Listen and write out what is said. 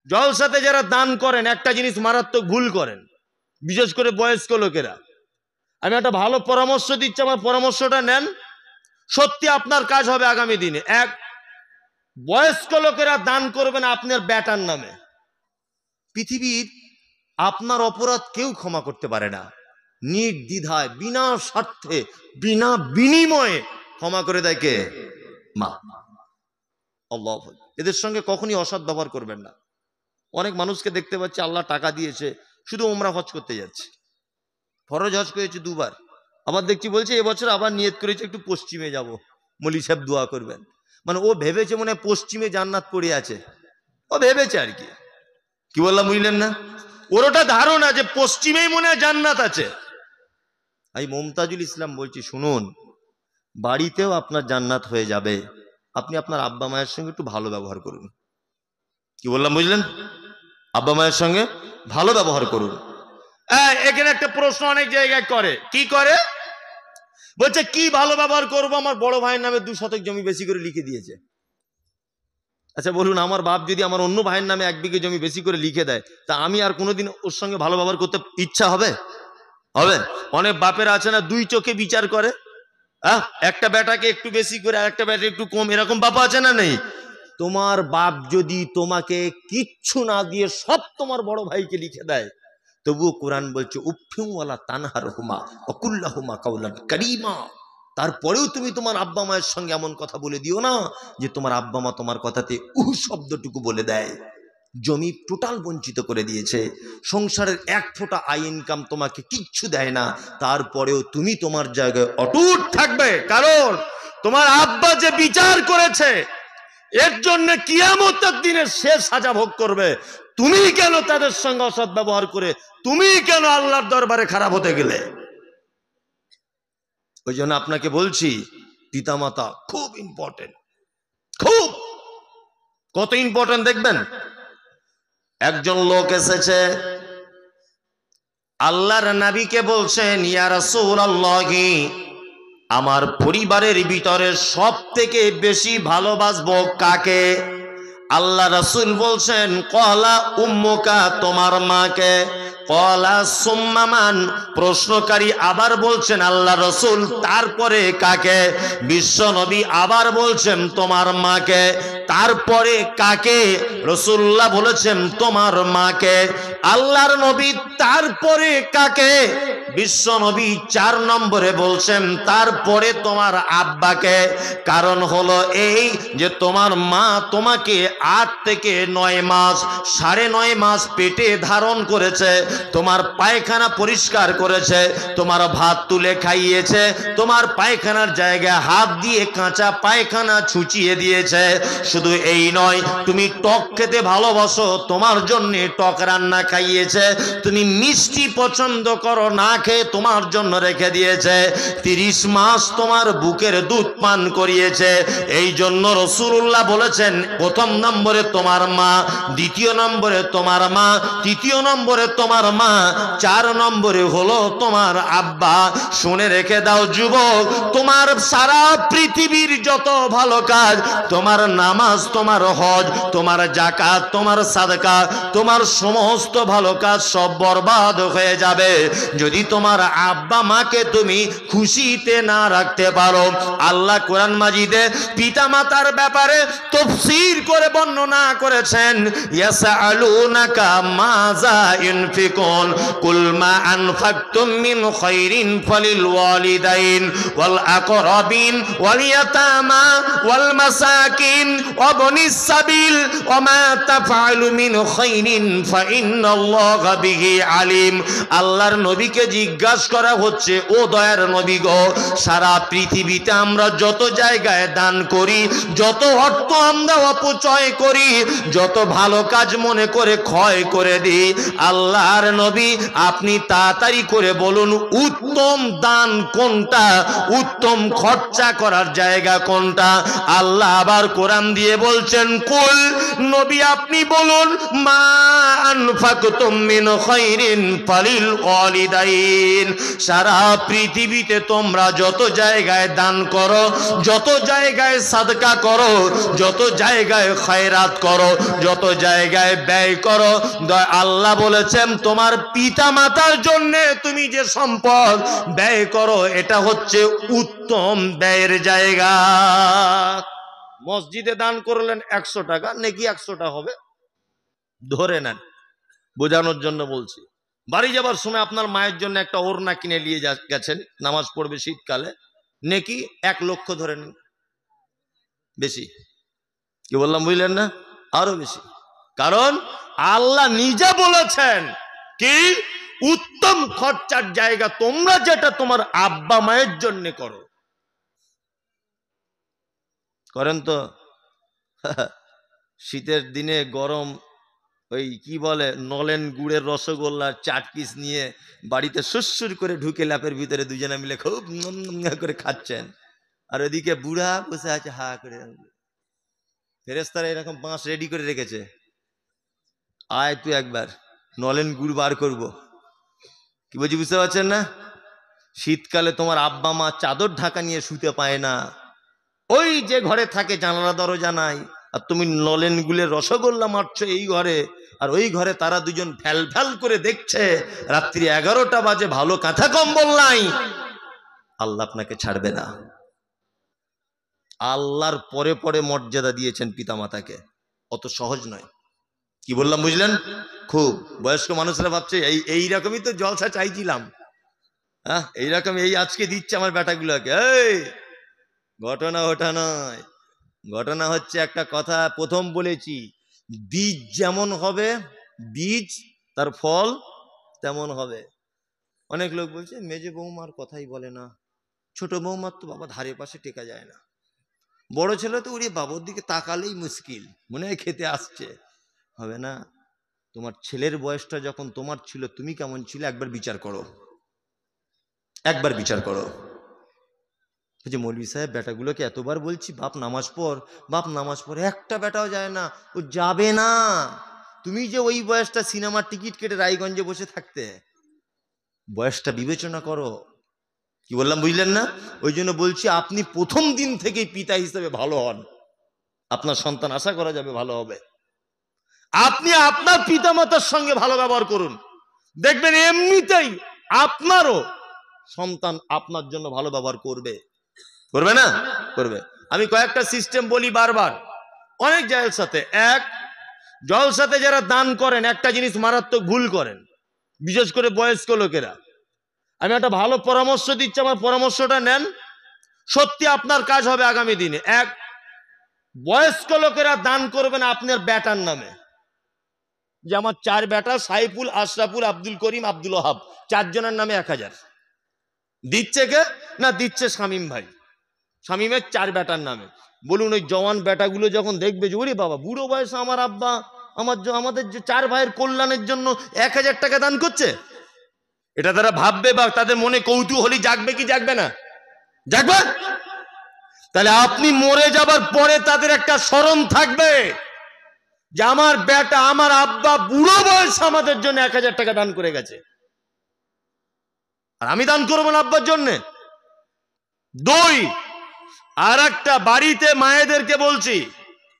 জলসাতে যারা দান করেন একটা জিনিস মারাত্মক ভুল করেন, বিশেষ করে বয়স্ক লোকেরা। আমি একটা ভালো পরামর্শ দিচ্ছি, আমার পরামর্শটা নেন, সত্যি আপনার কাজ হবে আগামী দিনে। এক, বয়স্ক লোকেরা দান করবেন আপনার বেটার নামে। পৃথিবীর আপনার অপরাধ কেউ ক্ষমা করতে পারে না, নির্দ্বিধায় বিনা স্বার্থে বিনা বিনিময়ে ক্ষমা করে দেয় কে? মা। আল্লাহ, এদের সঙ্গে কখনই অসৎ ব্যবহার করবেন না। অনেক মানুষকে দেখতে পাচ্ছি আল্লাহ টাকা দিয়েছে, শুধু ওমরা হজ করতে যাচ্ছে, ফরজ হজ করেছে 2 বার, আবার দেখছি বলছে এবছর আবার নিয়ত করেছে একটু পশ্চিমে যাব, মৌলী সাহেব দোয়া করবেন। মানে ও ভেবেছে মনে হয় পশ্চিমে জান্নাত পড়ে আছে, ও ভেবেছে আর কি। কি বললাম বুঝলেন না? ওর ওটা ধারণা যে পশ্চিমেই মনে হয় জান্নাত আছে। আমি মমতাজুল ইসলাম বলছি, শুনুন, বাড়িতেও আপনার জান্নাত হয়ে যাবে, আপনি আপনার আব্বা মায়ের সঙ্গে একটু ভালো ব্যবহার করুন। কি বললাম বুঝলেন? আব্বা মায়ের সঙ্গে ভালো ব্যবহার করুন। এখানে একটা প্রশ্ন অনেক জায়গায় করে, কি করে? বলছে কি ভালো ব্যবহার করবো, আমার বড় ভাইয়ের নামে 2 শতক জমি বেশি করে লিখে দিয়েছে। আচ্ছা বলুন, আমার বাপ যদি আমার অন্য ভাইয়ের নামে 1 বিঘে জমি বেশি করে লিখে দেয়, তা আমি আর কোনোদিন ওর সঙ্গে ভালো ব্যবহার করতে ইচ্ছা হবে? হবে? অনেক বাপের আছে না 2 চোখে বিচার করে, একটা বেটাকে একটু বেশি করে আর একটা বেটা একটু কম, এরকম বাপ আছে না নেই? তোমার বাপ যদি তোমাকে কিচ্ছু না দিয়ে সব তোমার বড় ভাইকে লিখে দেয়, তবুও কোরআন বলছে উফিউ ওয়ালা তানহারহুমা ওয়াকুল্লাহুমা কাওলান কারীমা। তারপরেও তুমি তোমার আব্বা মায়ের সঙ্গে এমন কথা বলে দিও না যে তোমার আব্বা মা তোমার কথাতে শব্দটুকু বলে দেয়। জমি টোটাল বঞ্চিত করে দিয়েছে, সংসারের 1 ফোঁটা আয় ইনকাম তোমাকে কিচ্ছু দেয় না, তারপরেও তুমি তোমার জায়গায় অটুট থাকবে, কারণ তোমার আব্বা যে বিচার করেছে এর জন্য কিয়ামতের দিনে সে সাজা ভোগ করবে। তুমি কেন তাদের সঙ্গে অসৎ ব্যবহার করে, তুমি কেন আল্লাহর দরবারে খারাপ হতে গেলে? ওই জন্য আপনাকে বলছি, পিতামাতা খুব ইম্পর্টেন্ট, খুব। কত ইম্পর্টেন্ট দেখবেন। একজন লোক এসেছে আল্লাহর নবীকে বলছেন, ইয়া রাসূলুল্লাহি, আমার পরিবারের ভিতরে সব থেকে বেশি ভালোবাসবো কাকে? আল্লাহ রাসূল বলছেন, ক্বালা উম্মুকা, তোমার মাকে। ক্বালা সুম্মা মান, প্রশ্নকারী আবার বলছেন আল্লাহ রাসূল তারপরে কাকে? বিশ্ব নবী আবার বলছেন তোমার মাকে। তারপরে কাকে? রাসূলুল্লাহ বলেছেন তোমার মাকে। আল্লাহর নবী তারপরে কাকে? বিশ্ব নবী 4 নম্বরে বলছেন তারপরে তোমার আব্বাকে। কারণ হলো এই যে তোমার মা তোমাকে 8 থেকে 9 মাস, 9.5 মাস পেটে ধারণ করেছে, তোমার পায়খানা পরিষ্কার করেছে, তোমার ভাত তুলে খাইয়েছে, তোমার পায়খানার জায়গায় হাত দিয়ে কাঁচা পায়খানা ছুঁচিয়ে দিয়েছে। শুধু এই নয়, তুমি টক খেতে ভালোবাসো, তোমার জন্য টক রান্না খাইয়েছে, তুমি মিষ্টি পছন্দ করো, না খেয়ে তোমার জন্য রেখে দিয়েছে, 30 মাস তোমার বুকের দুধ পান করিয়েছে। এই জন্য রাসূলুল্লাহ বলেছেন প্রথম নম্বরে তোমার মা, দ্বিতীয় নম্বরে তোমার মা, তৃতীয় নম্বরে তোমার মা, 4 নম্বরে হলো তোমার আব্বা। শুনে রেখে দাও যুবক, তোমার সারা পৃথিবীর যত ভালো কাজ, তোমার নামাজ, তোমার হজ, তোমার যাকাত, তোমার সাদকা, তোমার সমস্ত ভালো কাজ সব বরবাদ হয়ে যাবে যদি তোমার আব্বা মাকে তুমি খুশিতে না রাখতে পারো। আল্লাহ কোরআন মাজিদে পিতা মাতার ব্যাপারে তাফসীর করে বর্ণনা করেছেন, ইয়াসআলুনাকা মাযা ইনফিকুন কুল মা আনফাকতুম মিন খায়রিন ফালিল ওয়ালিদাইন ওয়াল আকরাবিন ওয়াল ইয়াতামা ওয়াল মাসাকিন ওয়া বনিস সাবিল ওয়া মা তাফআলু মিন খায়রিন ফাইন্নাল্লাহা বিহি আলিম। আল্লাহর নবীকে জিজ্ঞাসা করা হচ্ছে, ও দয়ার নবী গো, সারা পৃথিবীতে আমরা যত জায়গায় দান করি, যত অর্থ আমরা অপচয় করি, যত ভালো কাজ মনে করে ক্ষয় করে দিই, আল্লাহর আল্লাহর নবী আপনি তাড়াতাড়ি করে বলুন উত্তম দান কোনটা, উত্তম খরচা করার জায়গা কোনটা। আল্লাহ আবার কোরআন দিয়ে বলছেন কুল, নবী আপনি বলুন মা আনফাকতুম মিন খায়রিন ফালিল ওয়ালিদাইন। সারা পৃথিবীতে তোমরা যত জায়গায় দান করো, যত জায়গায় সাদকা করো, যত জায়গায় খায়রাত করো, যত জায়গায় ব্যয় করো, আল্লাহ বলেছেন তোমার পিতা মাতার জন্য তুমি যে সম্পদ ব্যয় করো এটা হচ্ছে উত্তম ব্যয়ের জায়গা। মসজিদে দান করলেন 100 টাকা, নেকি 100টা হবে ধরে নেন, বোঝানোর জন্য বলছি। বাড়ি যাবার সময় আপনার মায়ের জন্য একটা ওড়না কিনে নিয়ে গেছেন, নামাজ পড়বে শীতকালে, নেকি 1 লক্ষ ধরে নেন। বেশি কি বললাম বুঝলেন না? আরো বেশি। কারণ আল্লাহ নিজে বলেছেন কি উত্তম খরচার জায়গা তোমরা যেটা তোমার আব্বা মায়ের জন্য করো। করেন তো? শীতের দিনে গরম ওই কি বলে নলেন গুড়ের রসগোল্লা 4 পিস নিয়ে বাড়িতে সুরসুর করে ঢুকে ল্যাপের ভিতরে দুজনে মিলে খুব করে খাচ্ছেন, আর ওদিকে বুড়া বসে আছে হা করে। ফেরেশতারা এরকম বাঁশ রেডি করে রেখেছে, আয় তুই একবার নলেন গুড় বার করবো। কি বলছি বুঝতে পারছেন না? শীতকালে তোমার আব্বা মা চাদর ঢাকা নিয়ে শুতে পায় না, ওই যে ঘরে থাকে জানালা দরজা নাই, আর তুমি নলেন গুলের রসগোল্লা মারছো এই ঘরে, আর ওই ঘরে তারা দুজন ফ্যাল ফ্যাল করে দেখছে, রাত্রি 11টা বাজে, ভালো কাঁথা কম্বল নাই। আল্লাহ আপনাকে ছাড়বে না। আল্লাহর পরে পরে মর্যাদা দিয়েছেন পিতামাতাকে, অত সহজ নয়। কি বললাম বুঝলেন? খুব বয়স্ক মানুষরা ভাবছে এইরকমই তো জলসা চাইছিলাম, হ্যাঁ এইরকম, এই আজকে দিচ্ছে আমার বেটাগুলোকে। এই ঘটনা ওটা নয়, ঘটনা হচ্ছে একটা কথা প্রথম বলেছি, বীজ যেমন হবে বীজ তার ফল তেমন হবে। অনেক লোক বলছে মেজে বৌমার কথাই বলে না, ছোট বৌমার তো বাবা ধারে পাশে টেকা যায় না, বড় ছেলে তো ওরে বাবার দিকে তাকালেই মুশকিল, মনে হয় খেতে আসছে। হবে না, তোমার ছেলের বয়সটা যখন তোমার ছিল তুমি কেমন ছিলে একবার বিচার করো, একবার বিচার করো। যে মৌলভী সাহেব বেটাগুলোকে এতবার বলছি বাপ নামাজ পড়, বাপ নামাজ পড়, একটা বেটাও যায় না, ও যাবে না। তুমি যে ওই বয়সটা সিনেমার টিকিট কেটে রায়গঞ্জে বসে থাকতে, বয়সটা বিবেচনা করো। কি বললাম বুঝলেন না? ওই জন্য বলছি আপনি প্রথম দিন থেকেই পিতা হিসেবে ভালো হন, আপনার সন্তান আশা করা যাবে ভালো হবে। আপনি আপনার পিতামাতার সঙ্গে ভালো ব্যবহার করুন, দেখবেন এমনিতেই আপনারও সন্তান আপনার জন্য ভালো ব্যবহার করবে। করবে না? করবে। আমি কয়েকটা সিস্টেম বলি বারবার অনেক জলসাতে। এক, জলসাতে যারা দান করেন একটা জিনিস মারাত্মক ভুল করেন, বিশেষ করে বয়স্ক লোকেরা। আমি একটা ভালো পরামর্শ দিচ্ছি, আমার পরামর্শটা নেন, সত্যি আপনার কাজ হবে আগামী দিনে। এক, বয়স্ক লোকেরা দান করবেন আপনার বেটার নামে, যে আমার 4 বেটা সাইফুল, আশরাফুল, আব্দুল করিম, আব্দুল ওহাব, 4 জনের নামে 1000। দিচ্ছে কে? না দিচ্ছে শামীম ভাই, শামীমের 4 বেটার নামে। বলুন ওই জওয়ান বেটাগুলো যখন দেখবে যে ওরে বাবা বুড়ো বয়সে আমার আব্বা আমাদের যে 4 ভাইয়ের কল্যাণের জন্য 1000 টাকা দান করছে, এটা তারা ভাববে বা তাদের মনে কৌতূহলী জাগবে কি জাগবে না? জাগবে। তাহলে আপনি মরে যাবার পরে তাদের একটা স্মরণ থাকবে যে আমার বেটা আমার আব্বা বুড়ো বয়সে আমাদের জন্য 1000 টাকা দান করে গেছে, আর আমি দান করবো না আব্বার জন্যে। 2, আর একটা বাড়িতে মায়েদেরকে বলছি,